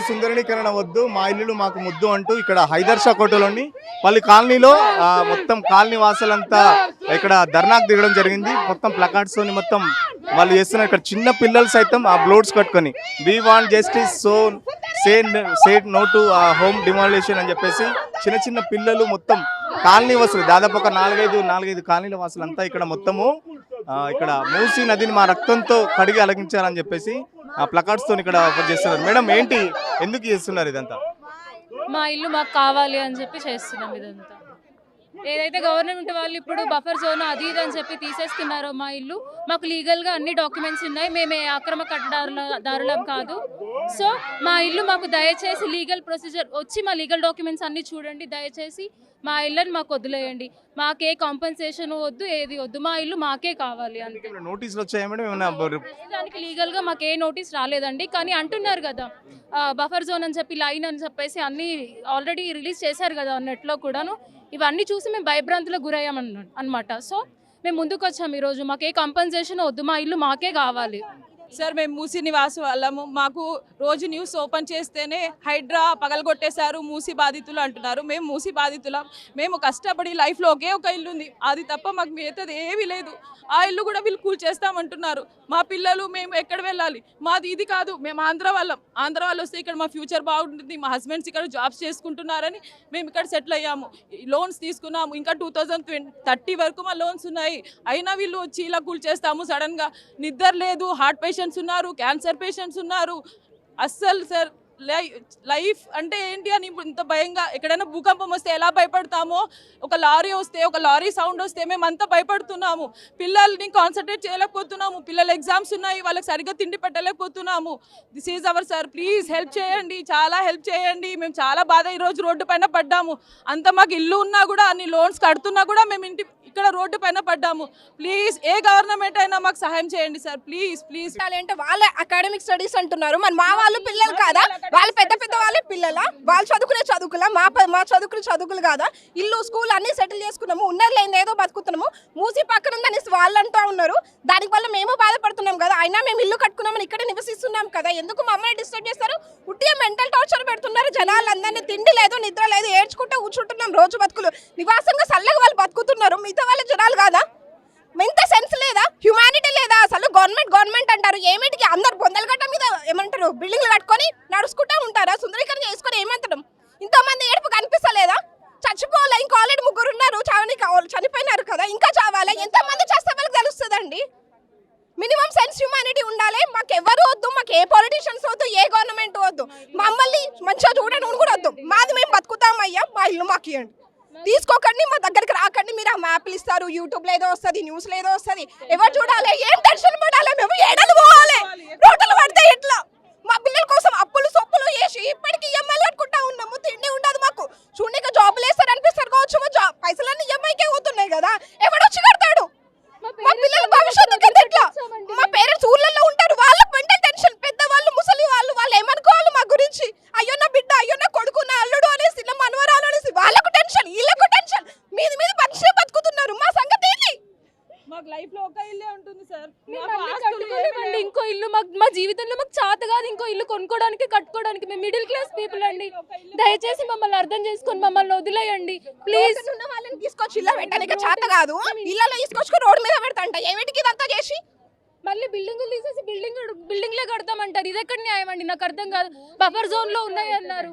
సుందరీకరణ వద్దు, మా ఇల్లులు మాకు ముద్దు అంటూ ఇక్కడ హైదర్షా కోటలోని పల్లి కాలనీలో మొత్తం కాలనీ వాసులంతా ఇక్కడ ధర్నాకు దిగడం జరిగింది. మొత్తం ప్లకార్డ్స్ తోని మొత్తం వాళ్ళు చేస్తున్నారు. ఇక్కడ చిన్న పిల్లలు సైతం ఆ బ్లోడ్స్ కట్టుకొని we want justice so say no to home demolition అని చెప్పేసి చిన్న చిన్న పిల్లలు మొత్తం కాలనీ వాసులు దాదాపు ఒక నాలుగైదు కాలనీల వాసులంతా ఇక్కడ మొత్తము ఇక్కడ మూసీ నదిని మా రక్తంతో కడిగి అలగించాలని చెప్పేసి ఆ ప్లకార్డ్స్ తో ఇక్కడ చేస్తున్నారు. మేడం ఏంటి, ఎందుకు చేస్తున్నారు ఇదంతా? మా ఇల్లు మాకు కావాలి అని చెప్పి చేస్తున్నాం ఇదంతా. ఏదైతే గవర్నమెంట్ వాళ్ళు ఇప్పుడు బఫర్ జోన్ అది ఇది అని చెప్పి తీసేస్తున్నారో మా ఇల్లు, మాకు లీగల్గా అన్ని డాక్యుమెంట్స్ ఉన్నాయి, మేమే అక్రమ కట్టడారులం కాదు. సో మా ఇల్లు మాకు దయచేసి లీగల్ ప్రొసీజర్ వచ్చి మా లీగల్ డాక్యుమెంట్స్ అన్ని చూడండి, దయచేసి మా ఇళ్ళని మాకు వదిలేయండి. మాకే కాంపెన్సేషన్ వద్దు, ఏది వద్దు, మా ఇల్లు మాకే కావాలి అంతే. నోటీసులు వచ్చాయా మేడం? దానికి లీగల్గా మాకు ఏ నోటీస్ రాలేదండి, కానీ అంటున్నారు కదా బఫర్ జోన్ అని చెప్పి లైన్ అని చెప్పేసి అన్నీ ఆల్రెడీ రిలీజ్ చేశారు కదా నెట్లో కూడాను. ఇవన్నీ చూసి మేము భయభ్రాంతులకు గురయ్యాం అన్నమాట. సో మేము ముందుకు వచ్చాము ఈరోజు, మాకు ఏ కంపెన్సేషన్ వద్దు, మా ఇల్లు మాకే కావాలి. సార్ మేము మూసీ నివాసి వాళ్ళము. మాకు రోజు న్యూస్ ఓపెన్ చేస్తేనే హైడ్రా పగలగొట్టేశారు, మూసీ బాధితులు అంటున్నారు. మేము మూసీ బాధితులం. మేము కష్టపడి లైఫ్లో ఒకే ఒక ఇల్లు ఉంది, అది తప్ప మాకు మిగతాది ఏమీ లేదు. ఆ ఇల్లు కూడా వీళ్ళు కూల్చేస్తామంటున్నారు. మా పిల్లలు మేము ఎక్కడ వెళ్ళాలి? మాది ఇది కాదు, మేము ఆంధ్ర వాళ్ళు వస్తే ఇక్కడ మా ఫ్యూచర్ బాగుంటుంది, మా హస్బెండ్స్ ఇక్కడ జాబ్స్ చేసుకుంటున్నారని మేము ఇక్కడ సెటిల్ అయ్యాము. లోన్స్ తీసుకున్నాము, ఇంకా 2030 వరకు మా లోన్స్ ఉన్నాయి. అయినా వీళ్ళు వచ్చి ఇలా కూల్చేస్తాము సడన్గా. నిద్ర లేదు, హార్ట్ పేషెంట్స్ ఉన్నారు, క్యాన్సర్ పేషెంట్స్ ఉన్నారు. అస్సలు సార్ లైఫ్ అంటే ఏంటి అని ఇంత భయంగా, ఎక్కడైనా భూకంపం వస్తే ఎలా భయపడతామో, ఒక లారీ వస్తే, ఒక లారీ సౌండ్ వస్తే మేము అంతా భయపడుతున్నాము. పిల్లల్ని కాన్సన్ట్రేట్ చేయలేకపోతున్నాము, పిల్లల ఎగ్జామ్స్ ఉన్నాయి, వాళ్ళకి సరిగ్గా తిండి పెట్టలేకపోతున్నాము. This is our sir, please help చేయండి, చాలా హెల్ప్ చేయండి. మేము చాలా బాధ ఈరోజు రోడ్డు పైన పడ్డాము. అంత మాకు ఇల్లు ఉన్నా కూడా, అన్ని లోన్స్ కడుతున్నా కూడా మేము ఇక్కడ రోడ్డు పైన పడ్డాము. ప్లీజ్ ఏ గవర్నమెంట్ అయినా మాకు సహాయం చేయండి సార్, ప్లీజ్ ప్లీజ్. అంటే వాళ్ళ అకాడమిక్ స్టడీస్ అంటున్నారు, మరి మా వాళ్ళు పిల్లలు కాదా? వాళ్ళు పెద్ద వాళ్ళే పిల్లల, వాళ్ళు చదువుకునే చదువుకులా, మా చదువుకులు కాదా? ఇల్లు స్కూల్ అన్ని సెటిల్ చేసుకున్నాము, ఉన్నది లేని ఏదో బతుకుతున్నాము. మూసి పక్కన ఉందని వాళ్ళు అంటూ ఉన్నారు, దానికి వల్ల మేము బాధపడుతున్నాం కదా. అయినా మేము ఇల్లు కట్టుకున్నామని ఇక్కడ నివసిస్తున్నాం కదా, ఎందుకు మమ్మల్ని డిస్టర్బ్ చేస్తారు? ఉట్టిగా మెంటల్ టార్చర్ పెడుతున్నారు జనాలందరినీ. తిండి లేదు, నిద్ర లేదు, ఏడ్చుకుంటూ కూర్చుంటున్నాం రోజు బతుకులు. నివాసంగా చల్లగా వాళ్ళు బతుకుతున్నారు, మిగతా వాళ్ళ జనాలు కాదా? ఇంత సెన్స్ లేదా? హ్యూమానిటీ లేదా? అసలు గవర్నమెంట్ అంటారు, ఏమిటికి అందరు బొందలగట్ట మీద ఏమంటారు బిల్డింగ్లు కట్టుకొని నడుచుకుంటూ ఉంటారా? సుందరీకరణ చేసుకొని ఏమంటారు? ఇంతమంది ఏడుపు కనిపిస్తలేదా? చచ్చిపోలే, ఇంకా ఆల్రెడీ 3 ఉన్నారు, చనిపోయినారు కదా, ఇంకా చావాలా? ఎంతమంది చేస్తే వాళ్ళకి తెలుస్తుందండి. మినిమం సెన్స్ హ్యూమానిటీ ఉండాలి. మాకు ఎవరు వద్దు, మాకు ఏ పొలిటీషియన్స్ వద్దు, ఏ గవర్నమెంట్ వద్దు, మమ్మల్ని మంచిగా చూడడం కూడా వద్దు. మాది మేము బతుకుతామయ్యా, మా ఇల్లు మాకు ఇవ్వండి. తీసుకోకండి, మా దగ్గరికి రాకండి. మీరు ఆ మ్యాప్లు ఇస్తారు, యూట్యూబ్లో ఏదో వస్తుంది, న్యూస్లో ఏదో వస్తుంది, ఎవరు చూడాలి? ఏం టెన్షన్ పడాలి? మేము ఏడలు పోవాలి, రోడ్లు పడితే ఎట్లా? మా పిల్లల కోసం అప్పులు సొప్పులు వేసి ఇప్పటికీ ఈఎంఐలు కట్టుకుంటా ఉన్నాము. తిండి ఉండదు మాకు, చూడక జాబులు వేస్తారు అనిపిస్తారు కావచ్చు, పైసలన్నీ ఈఎంఐకే పోతున్నాయి కదా, ఎవడొచ్చి కడతాడు? మా పిల్లల భవిష్యత్తు ఎట్లా? మా పేరెంట్స్ ఊర్లలో ఉంటారు, వాళ్ళకి మెంటల్ టెన్షన్. పెద్దవాళ్ళు, ముసలి వాళ్ళు ఏమనుకోవాలి మా గురించి? అయ్యో నా బిడ్డ, అయ్యో నా కొడుకు, నా అల్లుడు అనేసి, నా మనవరాలు అనేసి వాళ్ళకు టెన్షన్, వీళ్ళకు టెన్షన్. మీద పక్షే బతుకుతున్నారు. మా సంగతి ఏంటి? మాకు లైఫ్ లో ఒక ఇల్లే ఉంటుంది సార్, ఇంకో ఇల్లు మా జీవితంలో మాకు చేత కాదు ఇంకో ఇల్లు కొనుక్కోవడానికి, కట్టుకోవడానికి. మేము మిడిల్ క్లాస్ పీపుల్ అండి, దయచేసి మమ్మల్ని అర్థం చేసుకొని మమ్మల్ని వదిలేయండి ప్లీజ్. ఉన్న వాళ్ళని తీసుకొచ్చి ఇల్లు పెట్టడానికి చేత కాదు, ఇళ్ళలో తీసుకొచ్చుకొని రోడ్డు మీద పెడతాంట. ఏమిటికి ఇదంతా చేసి మళ్ళీ బిల్డింగులు తీసేసి బిల్డింగ్లే కడతామంటారు. ఇది ఎక్కడ న్యాయం అండి? నాకు అర్థం కాదు. బఫర్ జోన్ లో ఉన్నాయి అన్నారు,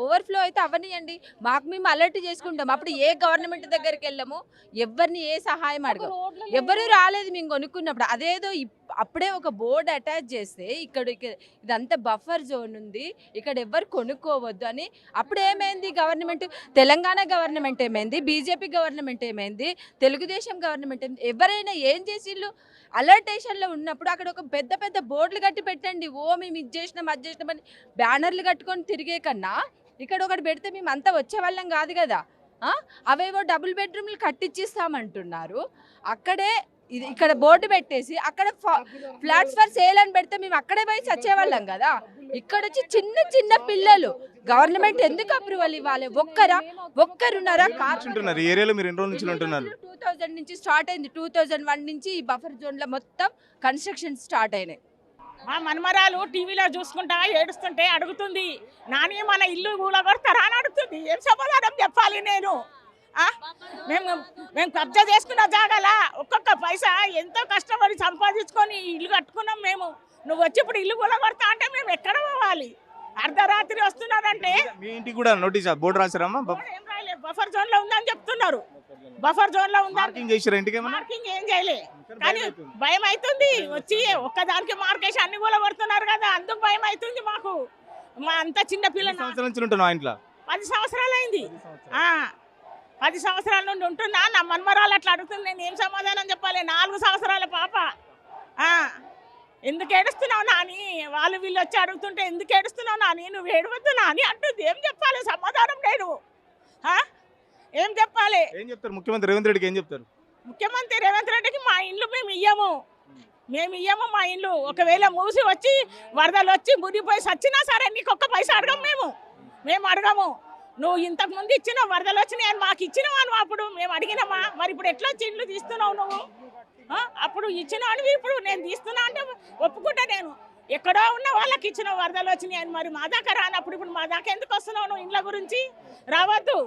ఓవర్ఫ్లో అయితే అవనియండి, మాకు మేము అలర్ట్ చేసుకుంటాం. అప్పుడు ఏ గవర్నమెంట్ దగ్గరికి వెళ్ళాము, ఎవరిని ఏ సహాయం అడగం, ఎవరు రాలేదు మేము కొనుక్కున్నప్పుడు. అదేదో అప్పుడే ఒక బోర్డు అటాచ్ చేస్తే ఇక్కడ ఇదంతా బఫర్ జోన్ ఉంది, ఇక్కడ ఎవరు కొనుక్కోవద్దు అని. అప్పుడు ఏమైంది? గవర్నమెంట్, తెలంగాణ గవర్నమెంట్ ఏమైంది, బీజేపీ గవర్నమెంట్ ఏమైంది, తెలుగుదేశం గవర్నమెంట్ ఏమైంది, ఎవరైనా ఏం చేసిళ్ళు? అలర్టేషన్లో ఉన్నప్పుడు అక్కడ ఒక పెద్ద బోర్డులు కట్టి పెట్టండి. మేము ఇది చేసినాం అది చేసినామని బ్యానర్లు కట్టుకొని తిరిగే కన్నా ఇక్కడ ఒకటి పెడితే మేము అంతా వచ్చేవాళ్ళం కాదు కదా. అవేవో డబుల్ బెడ్రూమ్లు కట్టించిస్తామంటున్నారు, అక్కడే ఇక్కడ బోర్డు పెట్టేసి అక్కడ ఫ్లాట్స్ ఫర్ సేల్ అని పెడితే మేము అక్కడే పోయి చచ్చేవాళ్ళం కదా. ఇక్కడ వచ్చి చిన్న పిల్లలు గవర్నమెంట్ ఎందుకు అప్రూవల్ ఇవ్వాలి? ఒక్కరున్నారా? 2000 నుంచి స్టార్ట్ అయింది, 2001 నుంచి ఈ బఫర్ జోన్లో మొత్తం కన్స్ట్రక్షన్ స్టార్ట్ అయినాయి. మా మనమరాలు టీవీలో చూసుకుంటా ఏడుస్తుంటే అడుగుతుంది, నాని మన ఇల్లు కూలగొడతారా అని అడుగుతుంది. ఏం సమాధానం చెప్పాలి నేను? ఆ? మేము మేము కబ్జా చేసుకున్న జాగాల ఒక్కొక్క పైసా ఎంతో కష్టపడి సంపాదించుకొని ఇల్లు కట్టుకున్నాం మేము. నువ్వు వచ్చి ఇప్పుడు ఇల్లు కూలగొడతా అంటే మేము ఎక్కడ పోవాలి? అర్ధరాత్రి వస్తున్నారంటే మీ ఇంటికి కూడా నోటీస్ బోర్డు రాశారమ్మా? ఏం రాయలేదు, బఫర్ జోన్ లో ఉందని చెప్తున్నారు. బఫర్ జోన్ లో ఉందని మార్కింగ్ చేసారా ఇంటికి ఏమన్నా? మార్కింగ్ ఏం చేయలే, కానీ భయం అవుతుంది. వచ్చి ఒక్కదానికి మార్కేసి అన్ని కూడా కొడుతున్నారు కదా, అందుకు భయం అవుతుంది మాకు. మా అంత చిన్న పిల్ల ఎన్ని సంవత్సరాల నుంచి ఉంటున్నావు ఆ ఇంట్లో? 10 సంవత్సరాలు అయింది. 10 సంవత్సరాల నుండి ఉంటున్నా. నా మన్మరాలు అట్లా అడుగుతుంది, నేను ఏం సమాధానం చెప్పాలి? 4 సంవత్సరాల పాప. ఎందుకు ఏడుస్తున్నావు నాని? వాళ్ళు వీళ్ళు వచ్చి అడుగుతుంటే ఎందుకు ఏడుస్తున్నావు నాని? నువ్వు ఏడవద్దు నాని అంటుంది. ఏం చెప్పాలి? సమాధానం లేదు. ఏం చెప్పాలి? ఏం చెప్తారు ముఖ్యమంత్రి రేవంత్ రెడ్డికి? ఏం చెప్తారు ముఖ్యమంత్రి రేవంత్ రెడ్డికి? మా ఇండ్లు మేము ఇయ్యము మా ఇండ్లు. ఒకవేళ మూసి వచ్చి వరదలు వచ్చి మునిగిపోయి సచ్చినా సరే నీకు ఒక్క పైసా అడగము. మేము అడగము. నువ్వు ఇంతకు ముందు ఇచ్చినావు, వరదలు వచ్చినాయి అని మాకు ఇచ్చినావు అని అప్పుడు మేము అడిగినామా? మరి ఇప్పుడు ఎట్లా వచ్చి ఇండ్లు తీస్తున్నావు నువ్వు? అప్పుడు ఇచ్చినావు, ఇప్పుడు నేను తీస్తున్నా అంటే ఒప్పుకుంటా నేను. ఎక్కడో ఉన్న వాళ్ళకి ఇచ్చిన వరదలు వచ్చినాయి అని మరి మా దాకా రానప్పుడు ఇప్పుడు మా దాకా ఎందుకు వస్తున్నావు నువ్వు? ఇండ్ల గురించి రావద్దు,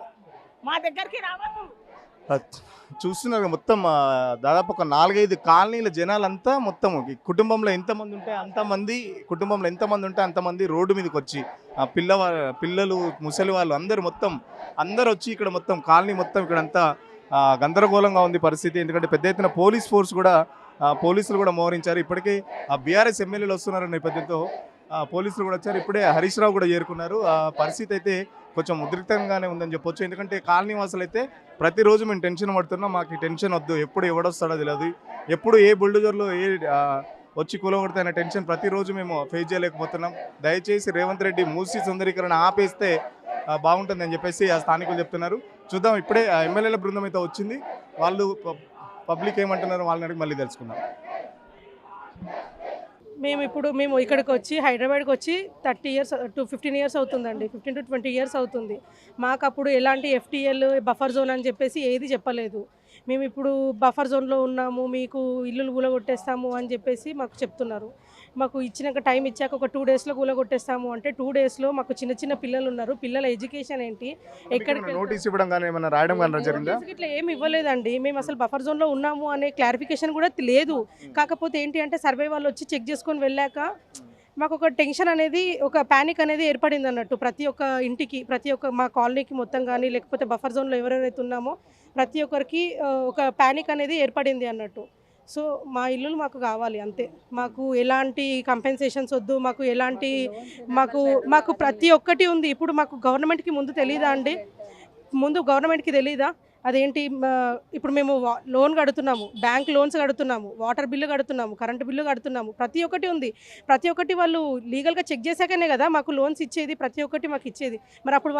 మా దగ్గరికి రావద్దు. చూస్తున్నారు మొత్తం దాదాపు ఒక 4-5 కాలనీల జనాలంతా మొత్తం కుటుంబంలో ఎంతమంది ఉంటే అంతమంది, కుటుంబంలో ఎంతమంది ఉంటే అంతమంది రోడ్డు మీదకి వచ్చి పిల్లలు ముసలి వాళ్ళు అందరూ వచ్చి ఇక్కడ మొత్తం కాలనీ మొత్తం ఇక్కడంతా గందరగోళంగా ఉంది పరిస్థితి. ఎందుకంటే పెద్ద ఎత్తున పోలీసులు కూడా మోహరించారు. ఇప్పటికే బీఆర్ఎస్ ఎమ్మెల్యేలు వస్తున్నారు నేపథ్యంతో పోలీసులు కూడా వచ్చారు. ఇప్పుడే హరీష్ రావు కూడా చేరుకున్నారు. పరిస్థితి అయితే కొంచెం ఉద్రిక్తంగానే ఉందని చెప్పొచ్చు. ఎందుకంటే కాలనీ వాసులు అయితే ప్రతిరోజు మేము టెన్షన్ పడుతున్నాం, మాకు ఈ టెన్షన్ వద్దు, ఎప్పుడు ఎవడొస్తాడో తెలియదు, ఎప్పుడు ఏ బుల్డోజర్లో వచ్చి కూలగొడతాయన్న టెన్షన్ ప్రతిరోజు మేము ఫేస్ చేయలేకపోతున్నాం. దయచేసి రేవంత్ రెడ్డి మూసీ సుందరీకరణ ఆపేస్తే బాగుంటుందని చెప్పేసి ఆ స్థానికులు చెప్తున్నారు. చూద్దాం, ఇప్పుడే ఎమ్మెల్యేల బృందం అయితే వచ్చింది. వాళ్ళు పబ్లిక్ ఏమంటున్నారు వాళ్ళని అడిగి మళ్ళీ తెలుసుకుందాం. మేము ఇక్కడికి వచ్చి హైదరాబాద్కి వచ్చి 30 years to 15 years అవుతుందండి. 15 to 20 years అవుతుంది. మాకు అప్పుడు ఎలాంటి FTL బఫర్ జోన్ అని చెప్పేసి ఏది చెప్పలేదు. మేము ఇప్పుడు బఫర్ జోన్లో ఉన్నాము, మీకు ఇల్లులు కూలగొట్టేస్తాము అని చెప్పేసి మాకు చెప్తున్నారు. మాకు ఇచ్చినాక టైం ఇచ్చాక ఒక 2 daysలో కూలగొట్టేస్తాము అంటే 2 daysలో మాకు చిన్న పిల్లలు ఉన్నారు. పిల్లల ఎడ్యుకేషన్ ఏంటి? ఎక్కడికి నోటీస్ ఇవ్వడం కానీ ఏమైనా రాయడం కానీ జరిగిందా? ఇట్లా ఏమి ఇవ్వలేదండి. మేము అసలు బఫర్ జోన్లో ఉన్నాము అనే క్లారిఫికేషన్ కూడా లేదు. కాకపోతే ఏంటి అంటే సర్వే వాళ్ళు వచ్చి చెక్ చేసుకొని వెళ్ళాక మాకు ఒక టెన్షన్ అనేది, ఒక ప్యానిక్ అనేది ఏర్పడింది అన్నట్టు. ప్రతి ఒక్క ఇంటికి, ప్రతి ఒక్క మా కాలనీకి మొత్తం కానీ, లేకపోతే బఫర్ జోన్లో ఎవరెవరైతే ఉన్నామో ప్రతి ఒక్కరికి ఒక ప్యానిక్ అనేది ఏర్పడింది అన్నట్టు. సో మా ఇల్లులు మాకు కావాలి అంతే. మాకు ఎలాంటి కంపెన్సేషన్స్ వద్దు, మాకు ఎలాంటి మాకు ప్రతి ఒక్కటి ఉంది. ఇప్పుడు మాకు గవర్నమెంట్కి ముందు తెలీదా అండి? ముందు గవర్నమెంట్కి తెలీదా? అదేంటి, ఇప్పుడు మేము లోన్ కడుతున్నాము, బ్యాంక్ లోన్స్ కడుతున్నాము, వాటర్ బిల్లు కడుతున్నాము, కరెంటు బిల్లు కడుతున్నాము, ప్రతి ఒక్కటి ఉంది. ప్రతి ఒక్కటి వాళ్ళు లీగల్గా చెక్ చేశాకనే కదా మాకు లోన్స్ ఇచ్చేది, ప్రతి ఒక్కటి మాకు ఇచ్చేది. మరి అప్పుడు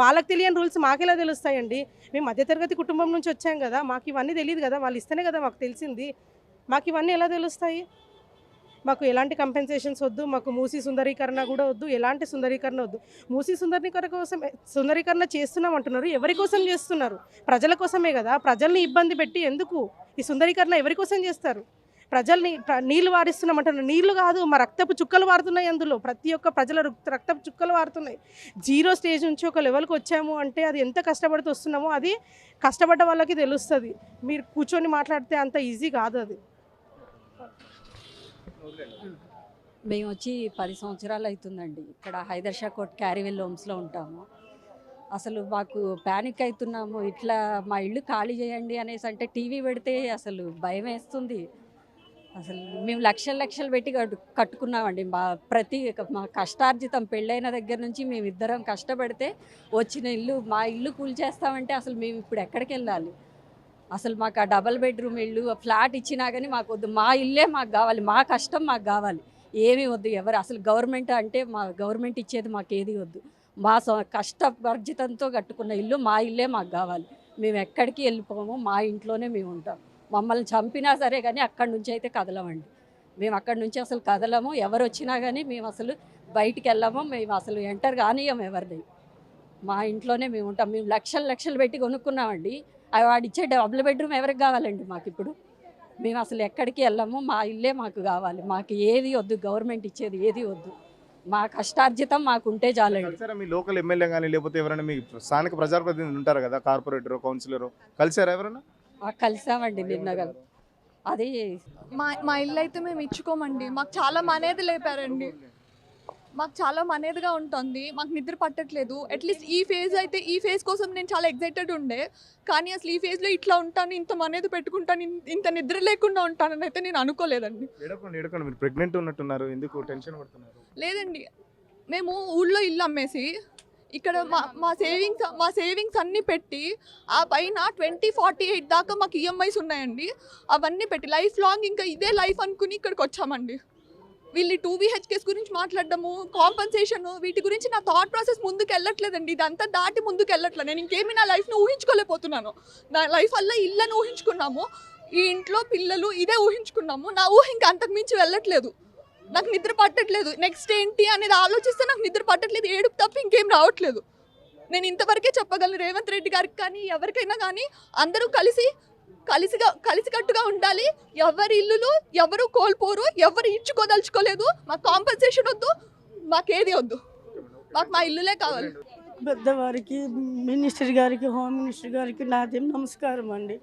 వాళ్ళకి తెలియని రూల్స్ మాకెలా తెలుస్తాయండి? మేము మధ్యతరగతి కుటుంబం నుంచి వచ్చాం కదా, మాకు ఇవన్నీ తెలియదు కదా, వాళ్ళు ఇస్తేనే కదా మాకు తెలిసింది. మాకు ఇవన్నీ ఎలా తెలుస్తాయి? మాకు ఎలాంటి కంపెన్సేషన్స్ వద్దు, మాకు మూసీ సుందరీకరణ కూడా వద్దు, ఎలాంటి సుందరీకరణ వద్దు. మూసీ సుందరీకరణ చేస్తున్నాం అంటున్నారు. ఎవరి కోసం చేస్తున్నారు? ప్రజల కోసమే కదా. ప్రజల్ని ఇబ్బంది పెట్టి ఎందుకు ఈ సుందరీకరణ ఎవరి కోసం చేస్తారు? ప్రజల్ని నీళ్లు వారిస్తున్నామంటున్నారు. నీళ్లు కాదు, మా రక్తపు చుక్కలు వారుతున్నాయి. అందులో ప్రతి ఒక్క ప్రజల రక్తపు చుక్కలు వారుతున్నాయి. 0 stage నుంచి ఒక లెవెల్కి వచ్చాము అంటే అది ఎంత కష్టపడుతూ వస్తున్నామో అది కష్టపడ్డ వాళ్ళకి తెలుస్తుంది. మీరు కూర్చొని మాట్లాడితే అంత ఈజీ కాదు అది. మేము వచ్చి 10 సంవత్సరాలు అవుతుందండి. ఇక్కడ హైదర్షా కోట్ క్యారీవెల్ హోమ్స్లో ఉంటాము. అసలు మాకు ప్యానిక్ అవుతున్నాము. ఇట్లా మా ఇల్లు ఖాళీ చేయండి అనేసి అంటే టీవీ పెడితే అసలు భయం వేస్తుంది. అసలు మేము లక్షలు పెట్టి కట్టుకున్నామండి. మా కష్టార్జితం పెళ్ళైన దగ్గర నుంచి మేమిద్దరం కష్టపడితే వచ్చిన ఇల్లు, మా ఇల్లు కూల్చేస్తామంటే అసలు మేము ఇప్పుడు ఎక్కడికి వెళ్ళాలి? అసలు మాకు ఆ డబల్ బెడ్రూమ్ ఇల్లు, ఫ్లాట్ ఇచ్చినా కానీ మాకు వద్దు. మా ఇల్లే మాకు కావాలి, మా కష్టం మాకు కావాలి, ఏమీ వద్దు. అసలు గవర్నమెంట్ అంటే గవర్నమెంట్ ఇచ్చేది మాకు ఏది వద్దు. మా కష్టార్జితంతో కట్టుకున్న ఇల్లు, మా ఇల్లే మాకు కావాలి. మేము ఎక్కడికి వెళ్ళిపోము, మా ఇంట్లోనే మేము ఉంటాం. మమ్మల్ని చంపినా సరే కానీ అక్కడి నుంచి అయితే కదలమండి. మేము అక్కడి నుంచి అసలు కదలము. ఎవరు వచ్చినా కానీ మేము అసలు బయటికి వెళ్ళాము. మేము అసలు ఎంటర్ కానియము ఎవరిని. మా ఇంట్లోనే మేము ఉంటాం. మేము లక్షలు పెట్టి కొనుక్కున్నామండి. వాడిచ్చే డబుల్ బెడ్రూమ్ ఎవరికి కావాలండి? మాకు ఇప్పుడు మేము అసలు ఎక్కడికి వెళ్ళము, మా ఇల్లే మాకు కావాలి. మాకు ఏది వద్దు, గవర్నమెంట్ ఇచ్చేది ఏది వద్దు. మా కష్టార్జితం మాకు ఉంటే చాలండి. కలిసారా మీ లోకల్ ఎమ్మెల్యే కానీ లేకపోతే ఎవరైనా మీ స్థానిక ప్రజాప్రతినిధులు ఉంటారు కదా, కార్పొరేటర్ కౌన్సిలర్, కలిసారా ఎవరైనా? కలిసామండి నిన్న అది మా ఇల్లు అయితే మేము ఇచ్చుకోమండి. మాకు చాలా మనేది లేపారండి. మాకు చాలా మనేదిగా ఉంటుంది. మాకు నిద్ర పట్టట్లేదు. అట్లీస్ట్ ఈ ఫేజ్ కోసం నేను చాలా ఎక్సైటెడ్ ఉండే, కానీ అసలు ఈ ఫేజ్లో ఇట్లా ఉంటాను, ఇంత మనేది పెట్టుకుంటాను, ఇంత నిద్ర లేకుండా ఉంటానని అయితే నేను అనుకోలేదండి. ఏడకండి, మీరు ప్రెగ్నెంట్ ఉన్నట్టున్నారు, ఎందుకు టెన్షన్ పడుతున్నారు? లేదండి, మేము ఊళ్ళో ఇల్లు అమ్మేసి ఇక్కడ మా సేవింగ్స్ అన్నీ పెట్టి ఆ పైన 2048 దాకా మాకు ఈఎంఐస్ ఉన్నాయండి. అవన్నీ పెట్టి లైఫ్ లాంగ్ ఇంకా ఇదే లైఫ్ అనుకుని ఇక్కడికి వచ్చామండి. వీళ్ళు 2 BHKs గురించి మాట్లాడడము, కాంపన్సేషన్, వీటి గురించి నా థాట్ ప్రాసెస్ ముందుకు వెళ్ళట్లేదండి. ఇదంతా దాటి ముందుకు వెళ్ళట్లేదు. నేను ఇంకేమీ నా లైఫ్ను ఊహించుకోలేకపోతున్నాను. నా లైఫ్ వల్ల ఇళ్ళను ఊహించుకున్నాము, ఈ ఇంట్లో పిల్లలు ఇదే ఊహించుకున్నాము. నా ఊహ ఇంకా అంతకు మించి వెళ్ళట్లేదు. నాకు నిద్ర పట్టట్లేదు. నెక్స్ట్ ఏంటి అనేది ఆలోచిస్తే నాకు నిద్ర పట్టట్లేదు. ఏడుపు తప్ప ఇంకేం రావట్లేదు. నేను ఇంతవరకే చెప్పగలను రేవంత్ రెడ్డి గారికి కానీ ఎవరికైనా కానీ, అందరూ కలిసికట్టుగా ఉండాలి. ఎవరి ఇల్లులు ఎవరు కోల్పోరు, ఎవరు ఇచ్చుకోదలుచుకోలేదు. మాకు కాంపన్సేషన్ వద్దు, మాకేది వద్దు, మాకు మా ఇల్లులే కావాలి. పెద్దవారికి, మినిస్టర్ గారికి, హోమ్ మినిస్టర్ గారికి నాదేం నమస్కారం అండి.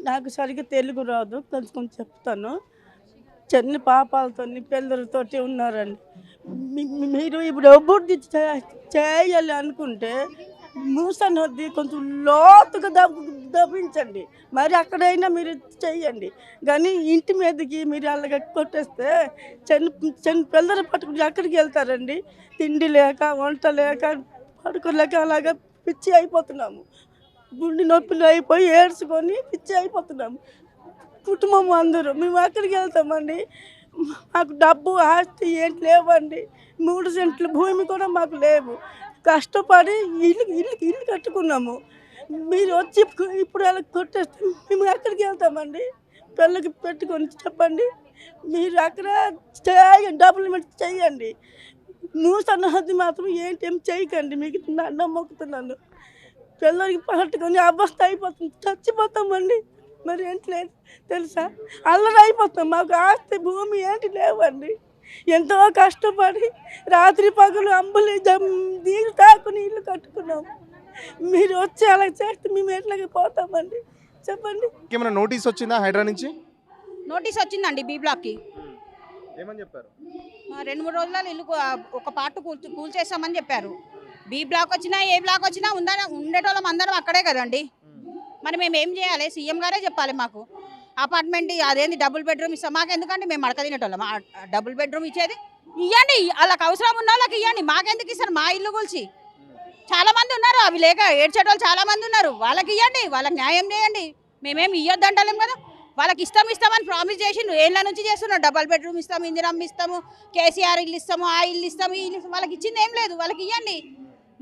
నాకు సరిగ్గా తెలుగు రాదు, కొంచెం చెప్తాను. చిన్న పాపాలతో పిల్లలతోటి ఉన్నారండి. మీరు ఇప్పుడు అభివృద్ధి చేయాలి అనుకుంటే మూసనొద్ది కొంచెం లోతుగా దబ్బించండి, మరి అక్కడైనా మీరు చెయ్యండి. కానీ ఇంటి మీదకి మీరు అలాగ కొట్టేస్తే చిన్న పిల్లలు పట్టుకుని ఎక్కడికి వెళ్తారండి? తిండి లేక, వంట లేక, పడుకోలేక అలాగ పిచ్చి అయిపోతున్నాము. గుండె నొప్పులు అయిపోయి ఏడ్చుకొని పిచ్చి అయిపోతున్నాము. కుటుంబం అందరూ మేము ఎక్కడికి వెళ్తామండి? మాకు డబ్బు ఆస్తి ఏంటి లేవండి. 3 సెంట్లు భూమి కూడా మాకు లేవు. కష్టపడి ఇల్లు కట్టుకున్నాము. మీరు వచ్చి ఇప్పుడు అలా కొట్టేస్తే మేము ఎక్కడికి వెళ్తామండి? పిల్లకి పెట్టుకొని చెప్పండి. మీరు అక్కడ డబ్బులు పెట్టి చెయ్యండి. మూసన్నది మాత్రం ఏం చేయకండి. మీకు నమ్మకుతున్నాను. పిల్లలకి పట్టుకొని అవస్థ అయిపోతుంది, చచ్చిపోతామండి. మరి ఏంటి లేదు తెలుసా? అల్లరి అయిపోతాం. మాకు ఆస్తి భూమి ఏంటి లేవండి. ఎంతో కష్టపడి రాత్రి పగలు అంబులి నీళ్ళు తాకుని ఇల్లు కట్టుకున్నాం. మీరు వచ్చి అలా చేస్తే మేము ఎట్లాగే పోతామండి చెప్పండి. ఏమైనా నోటీస్ వచ్చిందా హైడ్రా నుంచి? నోటీస్ వచ్చిందండి బి బ్లాక్కి. ఏమని చెప్పారు? 2-3 రోజులలో ఇల్లు ఒక పార్ట్ కూల్చేస్తామని చెప్పారు. బి బ్లాక్ వచ్చినా ఏ బ్లాక్ వచ్చినా ఉండేటోళ్ళం అందరం అక్కడే కదండి. మరి మేము ఏం చేయాలి? సీఎం గారే చెప్పాలి మాకు. అపార్ట్మెంట్ అదేంది డబుల్ బెడ్రూమ్ ఇస్తాం మాకు, ఎందుకంటే మేము అడక తినేటోళ్ళం. డబుల్ బెడ్రూమ్ ఇచ్చేది ఇవ్వండి, వాళ్ళకి అవసరం ఉన్న వాళ్ళకి ఇవ్వండి. మాకెందుకు ఇస్తారు? మా ఇల్లు కూల్చి చాలా మంది ఉన్నారు, అవి లేక ఏడ్చేటోళ్ళు చాలా మంది ఉన్నారు. వాళ్ళకి ఇవ్వండి, వాళ్ళకి న్యాయం చేయండి. మేమేమి ఇవ్వద్దు అంటలేం కదా. వాళ్ళకి ఇస్తామని ప్రామిస్ చేసిండు. ఏళ్ళ నుంచి చేస్తున్నాడు. డబల్ బెడ్రూమ్ ఇస్తాము, ఇందిరమ్మ ఇస్తాము, కేసీఆర్ ఇల్లు ఇస్తాము, ఆ ఇల్లు ఇస్తాము, ఈ ఇల్లు. వాళ్ళకి ఇచ్చింది ఏం లేదు. వాళ్ళకి ఇవ్వండి.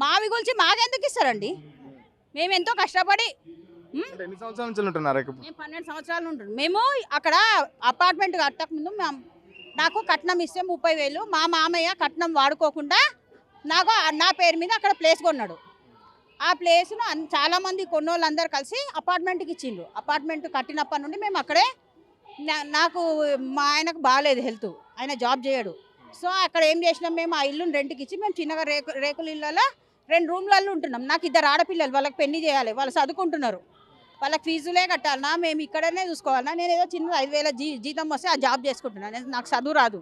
మావి కూల్చి మాకెందుకు ఇస్తారండి? మేము ఎంతో కష్టపడి ఎన్ని సంవత్సరాల నుంచి ఉంటున్నారు? మేము 12 సంవత్సరాలు ఉంటున్నాం. మేము అక్కడ అపార్ట్మెంట్ కట్టక ముందు నాకు కట్నం ఇస్తే 30,000. మా మామయ్య కట్నం వాడుకోకుండా నాకు నా పేరు మీద అక్కడ ప్లేస్ కొన్నాడు. ఆ ప్లేస్ను చాలామంది కొన్నోళ్ళందరూ కలిసి అపార్ట్మెంట్కి ఇచ్చిండ్రు. అపార్ట్మెంట్ కట్టినప్పటి నుండి మేము అక్కడే. నాకు మా ఆయనకు బాగాలేదు హెల్త్, ఆయన జాబ్ చేయడు. సో అక్కడ ఏం చేసినాం, మేము ఆ ఇల్లుని రెంట్కి ఇచ్చి మేము చిన్నగా రేకుల ఇళ్ళలో 2 రూమ్లలో ఉంటున్నాం. నాకు 2 ఆడపిల్లలు, వాళ్ళకి పెళ్లి చేయాలి, వాళ్ళు చదువుకుంటున్నారు, వాళ్ళకి ఫీజులే కట్టాలన్నా, మేము ఇక్కడనే చూసుకోవాలన్నా. నేను ఏదో చిన్న 5,000 జీతం వస్తే ఆ జాబ్ చేసుకుంటున్నాను. నాకు చదువు రాదు,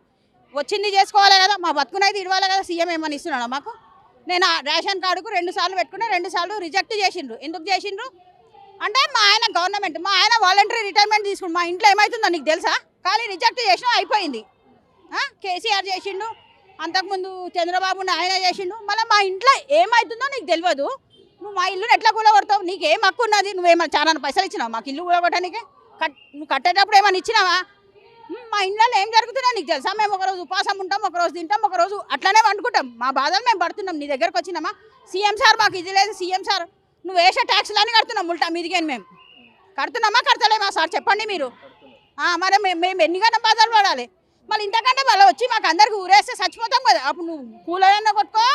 వచ్చింది చేసుకోవాలి కదా. మా బతుకునైతే ఇవ్వాలి కదా. సీఎం ఏమని ఇస్తున్నాడు మాకు? నేను రేషన్ కార్డుకు 2 సార్లు పెట్టుకున్నా, 2 సార్లు రిజెక్ట్ చేసిండ్రు. ఎందుకు చేసిండ్రు అంటే మా ఆయన గవర్నమెంట్, మా ఆయన వాలంటరీ రిటైర్మెంట్ తీసుకుంటు. మా ఇంట్లో ఏమవుతుందో నీకు తెలుసా? ఖాళీ రిజెక్ట్ చేసినా అయిపోయింది. కేసీఆర్ చేసిండు, అంతకుముందు చంద్రబాబు ఆయన చేసిండు. మళ్ళీ మా ఇంట్లో ఏమవుతుందో నీకు తెలియదు. నువ్వు మా ఇల్లుని ఎట్లా కూలగొడతావు? నీకు ఏం హక్కు ఉన్నది? నువ్వేమన్నా చాలా పైసలు ఇచ్చినావు మాకు ఇల్లు కూలగొట్టడానికి? నువ్వు కట్టేటప్పుడు ఏమైనా ఇచ్చినావా? మా ఇంట్లో ఏం జరుగుతుందో నీకు తెలుసా? మేము ఒకరోజు ఉపవాసం ఉంటాం, ఒకరోజు తింటాం, ఒకరోజు అట్లనే వండుకుంటాం. మా బాధలు మేము పడుతున్నాం. నీ దగ్గరకు వచ్చినామా? సీఎం సార్ మాకు ఇది లేదు. సీఎం సార్ నువ్వు వేసే ట్యాక్స్లు అని కడుతున్నాం ఉల్టా మీదిగాని. మేము కడుతున్నామా కడతలేమా సార్ చెప్పండి మీరు? మరి మేము ఎన్నికన్నా బాధలు పడాలి? మళ్ళీ ఇంతకంటే వాళ్ళు వచ్చి మాకు అందరికి ఊరేస్తే చచ్చిపోతాం కదా. అప్పుడు నువ్వు కూలైనా కొట్టుకో,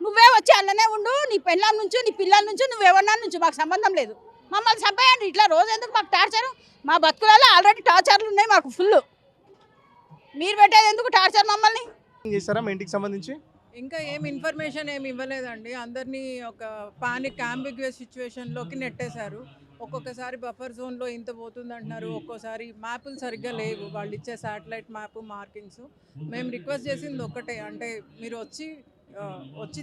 నువ్వే వచ్చి అల్లనే ఉండు. నీ పెళ్ళాం నుంచి, నీ పిల్లల నుంచి, నువ్వెవరినా నుంచి మాకు సంబంధం లేదు. మమ్మల్ని చంపేయండి. ఇట్లా రోజు ఎందుకు మాకు టార్చర్? మా బతుకులలో ఆల్రెడీ టార్చర్లు ఉన్నాయి మాకు ఫుల్. మీరు పెట్టేది ఎందుకు టార్చర్ మమ్మల్ని? ఏం చేస్తారా మీ ఇంటికి సంబంధించి? ఇంకా ఏం ఇన్ఫర్మేషన్ ఏమి ఇవ్వలేదండి. అందరినీ ఒక పానిక్ అంబిగ్యూస్ సిచ్యువేషన్లోకి నెట్టేశారు. ఒక్కొక్కసారి బఫర్ జోన్లో ఇంత పోతుంది అంటున్నారు, ఒక్కోసారి మ్యాపులు సరిగ్గా లేవు, వాళ్ళు ఇచ్చే శాటిలైట్ మ్యాప్ మార్కింగ్స్. మేము రిక్వెస్ట్ చేసింది ఒక్కటే, అంటే మీరు వచ్చి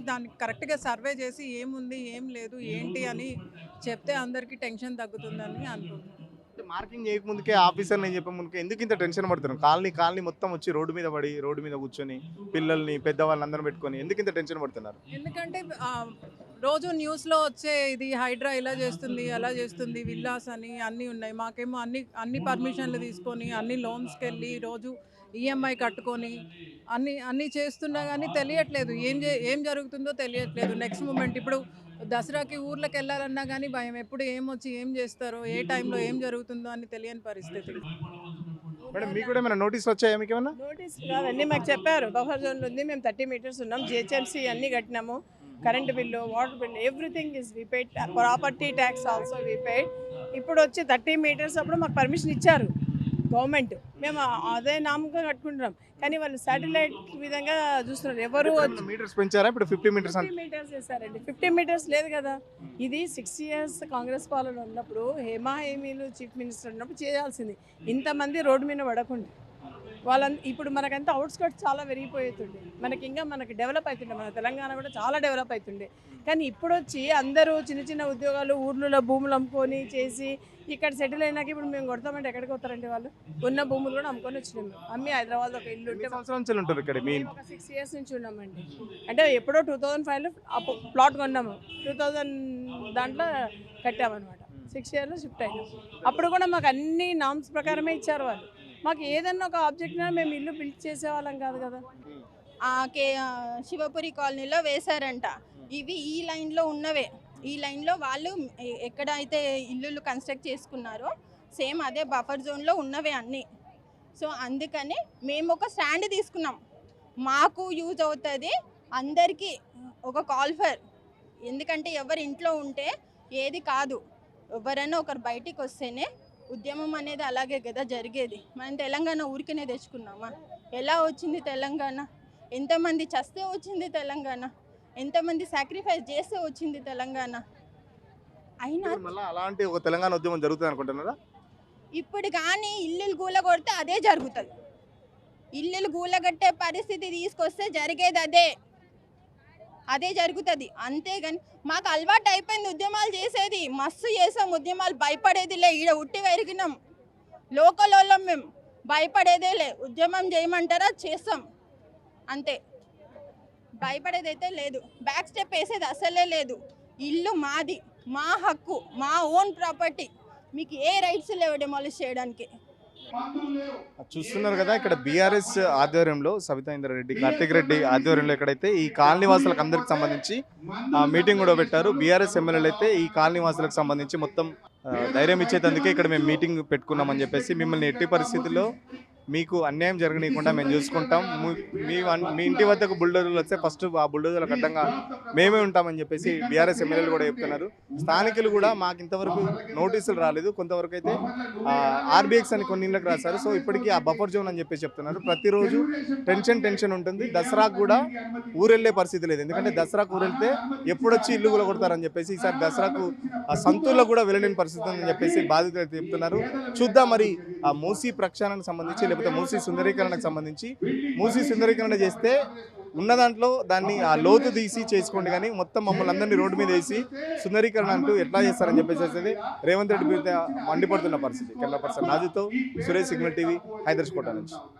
దాన్ని కరెక్ట్గా సర్వే చేసి ఏముంది ఏం లేదు ఏంటి అని చెప్తే అందరికీ టెన్షన్ తగ్గుతుందని అనుకుంటున్నాను. మార్కింగ్ చేయకముందుకే ఆఫీసర్ నేను చెప్పే ముందుకే ఎందుకు ఇంత టెన్షన్ పడుతున్నాను? కాలనీ మొత్తం వచ్చి రోడ్డు మీద పడి రోడ్డు మీద కూర్చొని పిల్లల్ని పెద్దవాళ్ళని అందరం పెట్టుకొని ఎందుకు ఇంత టెన్షన్ పడుతున్నారు? ఎందుకంటే రోజు న్యూస్లో వచ్చే ఇది హైడ్రా ఇలా చేస్తుంది అలా చేస్తుంది విల్లాస్ అని అన్నీ ఉన్నాయి. మాకేమో అన్ని పర్మిషన్లు తీసుకొని అన్ని లోన్స్కి వెళ్ళి రోజు ఈఎంఐ కట్టుకొని అన్నీ చేస్తున్నా కానీ తెలియట్లేదు, ఏం జరుగుతుందో తెలియట్లేదు. నెక్స్ట్ మూమెంట్ ఇప్పుడు దసరాకి ఊర్లోకి వెళ్ళాలన్నా కానీ భయం, ఎప్పుడు ఏం చేస్తారో, ఏ టైంలో ఏం జరుగుతుందో అని తెలియని పరిస్థితి. మేడం మీకు కూడా ఏమైనా నోటీస్ వచ్చాయా? మీకు ఏమన్నా నోటీస్ కాదండి, మాకు చెప్పారు బఫర్ జోన్లో ఉంది, మేము 30 మీటర్స్ ఉన్నాం, జిహెచ్ఎంసీ అన్నీ కట్టినాము, current bill, water bill, everything is we paid, property tax also we paid. ఇప్పుడు వచ్చి 30 మీటర్స్ అప్పుడు మాకు పర్మిషన్ ఇచ్చారు గవర్నమెంట్, మేము అదే నామకం కట్టుకుంటున్నాం. కానీ వాళ్ళు శాటిలైట్ విధంగా చూస్తున్నారు. ఎవరు మీటర్స్ పెంచారా? ఇప్పుడు 50 మీటర్స్ 50 మీటర్స్ చేశారండి. 50 మీటర్స్ లేదు కదా. ఇది 6 years కాంగ్రెస్ పాలన ఉన్నప్పుడు హేమీలు చీఫ్ మినిస్టర్ ఉన్నప్పుడు చేయాల్సింది, ఇంతమంది రోడ్డు మీద పడకుండా. ఇప్పుడు మనకంతా అవుట్స్కట్స్ చాలా పెరిగిపోతుండే, మనకి డెవలప్ అవుతుండే, మన తెలంగాణ కూడా చాలా డెవలప్ అవుతుండే. కానీ ఇప్పుడు వచ్చి అందరూ చిన్న ఉద్యోగాలు ఊర్లలో భూములు అమ్ముకొని చేసి ఇక్కడ సెటిల్ అయినాక ఇప్పుడు మేము కొడతామంటే ఎక్కడికి వస్తారండి? వాళ్ళు ఉన్న భూములు కూడా అమ్ముకొని వచ్చినాము. అమ్మి హైదరాబాద్ ఒక ఇల్లు ఉంటే 6 years నుంచి ఉన్నామండి. అంటే ఎప్పుడో 2005లో ప్లాట్ కొన్నాము, 2000 దాంట్లో కట్టామన్నమాట. 6 yearsలో షిఫ్ట్ అయినాం. అప్పుడు కూడా మాకు అన్ని నామ్స్ ప్రకారమే ఇచ్చారు వాళ్ళు. మాకు ఏదన్నా ఒక ఆబ్జెక్ట్ మేము ఇల్లు బిల్డ్ చేసేవాళ్ళం కాదు కదా. శివపురి కాలనీలో వేశారంట. ఇవి ఈ లైన్లో ఉన్నవే, ఈ లైన్లో వాళ్ళు ఎక్కడైతే ఇల్లులు కన్స్ట్రక్ట్ చేసుకున్నారో సేమ్ అదే బఫర్ జోన్లో ఉన్నవే అన్నీ. సో అందుకని మేము ఒక స్టాండ్ తీసుకున్నాం, మాకు యూజ్ అవుతుంది, అందరికీ ఒక కాల్ ఫర్. ఎందుకంటే ఎవరి ఇంట్లో ఉంటే ఏది కాదు, ఎవరైనా ఒకరు బయటికి వస్తేనే ఉద్యమం అనేది అలాగే కదా జరిగేది. మనం తెలంగాణ ఊరికనే తెచ్చుకున్నామా? ఎలా వచ్చింది తెలంగాణ? ఎంతమంది చస్తే వచ్చింది తెలంగాణ, ఎంతమంది సాక్రిఫైస్ చేస్తే వచ్చింది తెలంగాణ. అయినా అలాంటి ఒక తెలంగాణ ఉద్యమం జరుగుతుంది అనుకుంటున్నారా? ఇప్పుడు కానీ ఇల్లులు గూలగొడితే అదే జరుగుతుంది. ఇల్లులు గూలగట్టే పరిస్థితి తీసుకొస్తే జరిగేది అదే జరుగుతుంది. అంతేగాని మాకు అలవాటు అయిపోయింది ఉద్యమాలు చేసేది, మస్తు చేసాం ఉద్యమాలు, భయపడేదిలే. ఈడ ఉట్టి వెరిగినాం, లోకల్ వాళ్ళం మేము, భయపడేదేలే. ఉద్యమం చేయమంటారా చేస్తాం అంతే, భయపడేదైతే లేదు. బ్యాక్ స్టెప్ వేసేది అసలే లేదు. ఇల్లు మాది, మా హక్కు, మా ఓన్ ప్రాపర్టీ. మీకు ఏ రైట్స్ లేవు డెమాలిష్ చేయడానికి. చూస్తున్నారు కదా, ఇక్కడ బీఆర్ఎస్ ఆధ్వర్యంలో సబితా ఇంద్రారెడ్డి, కార్తిక్ రెడ్డి ఆధ్వర్యంలో ఎక్కడైతే ఈ కాలనీ వాసులకు అందరికి సంబంధించి మీటింగ్ కూడా పెట్టారు. బీఆర్ఎస్ ఎమ్మెల్యేలు అయితే ఈ కాలనీ వాసులకు సంబంధించి మొత్తం ధైర్యం ఇచ్చేందుకే ఇక్కడ మేము మీటింగ్ పెట్టుకున్నామని చెప్పేసి, మిమ్మల్ని ఎట్టి పరిస్థితుల్లో మీకు అన్యాయం జరగనీయకుండా మేము చూసుకుంటాం, మీ ఇంటి వద్దకు బుల్డోజర్లు వస్తే ఫస్ట్ ఆ బుల్డోజర్లకు అడ్డంగా మేమే ఉంటామని చెప్పేసి బీఆర్ఎస్ ఎమ్మెల్యేలు కూడా చెప్తున్నారు. స్థానికులు కూడా మాకు ఇంతవరకు నోటీసులు రాలేదు, కొంతవరకు అయితే ఆర్బీఎక్స్ అని కొన్ని ఇళ్ళకి రాశారు. సో ఇప్పటికీ ఆ బఫర్ జోన్ అని చెప్పేసి చెప్తున్నారు. ప్రతిరోజు టెన్షన్ ఉంటుంది. దసరాకు కూడా ఊరెళ్ళే పరిస్థితి లేదు, ఎందుకంటే దసరాకు ఊరెళ్తే ఎప్పుడొచ్చి ఇల్లు కూడా కొడతారని చెప్పేసి ఈసారి దసరాకు ఆ సంతూర్లో కూడా వెళ్ళలేని పరిస్థితి ఉందని చెప్పేసి బాధితులు అయితే చెప్తున్నారు. చూద్దాం మరి ఆ మూసీ ప్రక్షాళనకు సంబంధించి లేకపోతే మూసీ సుందరీకరణకు సంబంధించి, మూసీ సుందరీకరణ చేస్తే ఉన్న దాంట్లో దాన్ని ఆ లోతు తీసి చేసుకోండి, కానీ మొత్తం మమ్మల్ని అందరినీ రోడ్డు మీద వేసి సుందరీకరణ అంటూ ఎట్లా చేస్తారని చెప్పేసి రేవంత్ రెడ్డి మండిపడుతున్న పరిస్థితి. కెమెరా పర్సన్ నాజుతో సురేష్, సిగ్నల్ టీవీ, హైదరాబాద్ నుంచి.